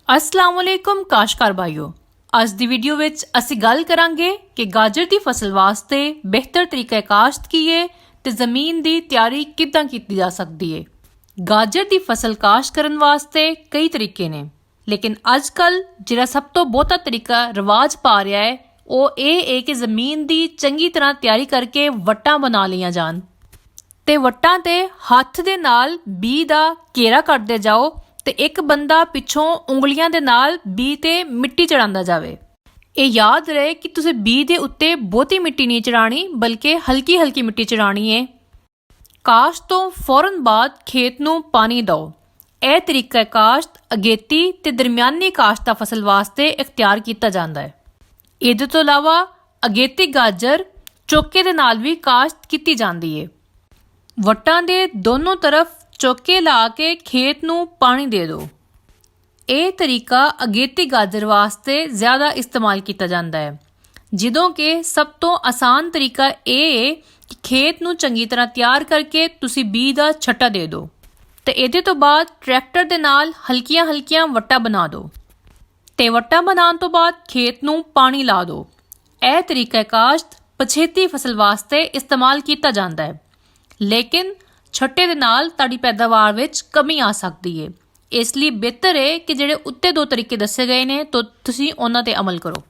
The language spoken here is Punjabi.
अस्सलाम वालेकुम काश्तकार भाईओ। ਅੱਜ ਦੀ ਵੀਡੀਓ ਵਿੱਚ ਅਸੀਂ ਗੱਲ ਕਰਾਂਗੇ ਕਿ ਗਾਜਰ ਦੀ ਫਸਲ ਵਾਸਤੇ ਬਿਹਤਰ ਤਰੀਕਾ ਕਾਸ਼ਤ ਕੀ ਹੈ ਤੇ ਜ਼ਮੀਨ ਦੀ ਤਿਆਰੀ ਕਿੱਦਾਂ ਕੀਤੀ ਜਾ ਸਕਦੀ ਹੈ। ਗਾਜਰ ਦੀ ਫਸਲ ਕਾਸ਼ਤ ਕਰਨ ਵਾਸਤੇ ਕਈ ਤਰੀਕੇ ਨੇ, ਲੇਕਿਨ ਅੱਜਕੱਲ ਜਿਹੜਾ ਸਭ ਤੋਂ ਬਹੁਤਾ ਤਰੀਕਾ ਰਿਵਾਜ ਪਾ ਰਿਹਾ ਹੈ ਉਹ ਇਹ ਹੈ ਕਿ ਜ਼ਮੀਨ ਦੀ ਚੰਗੀ ਤਰ੍ਹਾਂ ਤਿਆਰੀ ਕਰਕੇ ਵੱਟਾਂ ਬਣਾ ਲਈਆਂ ਜਾਣ ਤੇ ਵੱਟਾਂ ਤੇ ਹੱਥ ਦੇ ਨਾਲ ਬੀ ਦਾ ਘੇਰਾ ਕੱਢਦੇ ਜਾਓ ਤੇ ਇੱਕ ਬੰਦਾ ਪਿੱਛੋਂ ਉਂਗਲੀਆਂ ਦੇ ਨਾਲ ਬੀ ਤੇ ਮਿੱਟੀ ਚੜਾਉਂਦਾ ਜਾਵੇ। ਇਹ ਯਾਦ ਰਹੇ ਕਿ ਤੁਸੀਂ ਬੀ ਦੇ ਉੱਤੇ ਬਹੁਤੀ ਮਿੱਟੀ ਨਹੀਂ ਚੜਾਣੀ, ਬਲਕਿ ਹਲਕੀ ਹਲਕੀ ਮਿੱਟੀ ਚੜਾਣੀ ਹੈ। ਕਾਸ਼ਤ ਤੋਂ ਫੌਰਨ ਬਾਅਦ ਖੇਤ ਨੂੰ ਪਾਣੀ ਦਿਓ। ਇਹ ਤਰੀਕਾ ਕਾਸ਼ਤ ਅਗੇਤੀ ਤੇ ਦਰਮਿਆਨੀ ਕਾਸ਼ਤ ਦਾ ਫਸਲ ਵਾਸਤੇ ਇਖਤਿਆਰ ਕੀਤਾ ਜਾਂਦਾ ਹੈ। ਇਹਦੇ ਤੋਂ ਇਲਾਵਾ ਅਗੇਤੀ ਗਾਜਰ ਚੋਕੇ ਦੇ ਨਾਲ ਵੀ ਕਾਸ਼ਤ ਕੀਤੀ ਜਾਂਦੀ ਹੈ। ਵੱਟਾਂ ਦੇ ਦੋਨੋਂ ਤਰਫ ਚੌਕੇ ਲਾ ਕੇ ਖੇਤ ਨੂੰ ਪਾਣੀ ਦੇ ਦਿਓ। ਇਹ ਤਰੀਕਾ ਅਗੇਤੀ ਗਾਜਰ ਵਾਸਤੇ ਜ਼ਿਆਦਾ ਇਸਤੇਮਾਲ ਕੀਤਾ ਜਾਂਦਾ ਹੈ, ਜਦੋਂ ਕਿ ਸਭ ਤੋਂ ਆਸਾਨ ਤਰੀਕਾ ਇਹ ਹੈ ਕਿ ਖੇਤ ਨੂੰ ਚੰਗੀ ਤਰ੍ਹਾਂ ਤਿਆਰ ਕਰਕੇ ਤੁਸੀਂ ਬੀਜ ਦਾ ਛੱਟਾ ਦੇ ਦਿਓ ਤੇ ਇਹਦੇ ਤੋਂ ਬਾਅਦ ਟਰੈਕਟਰ ਦੇ ਨਾਲ ਹਲਕੀਆਂ ਹਲਕੀਆਂ ਵੱਟਾਂ ਬਣਾ ਦਿਓ ਤੇ ਵੱਟਾਂ ਬਣਾਉਣ ਤੋਂ ਬਾਅਦ ਖੇਤ ਨੂੰ ਪਾਣੀ ਲਾ ਦਿਓ। ਇਹ ਤਰੀਕਾ ਕਾਸ਼ਤ ਪਛੇਤੀ ਫਸਲ ਵਾਸਤੇ ਇਸਤੇਮਾਲ ਕੀਤਾ ਜਾਂਦਾ ਹੈ, ਲੇਕਿਨ ਛੱਟੇ ਦੇ ਨਾਲ ਤੁਹਾਡੀ ਪੈਦਾਵਾਰ ਵਿੱਚ ਕਮੀ ਆ ਸਕਦੀ ਹੈ। ਇਸ ਲਈ ਬਿਹਤਰ ਹੈ ਕਿ ਜਿਹੜੇ ਉੱਤੇ ਦੋ ਤਰੀਕੇ ਦੱਸੇ ਗਏ ਨੇ ਤਾਂ ਤੁਸੀਂ ਉਹਨਾਂ ਤੇ ਅਮਲ ਕਰੋ।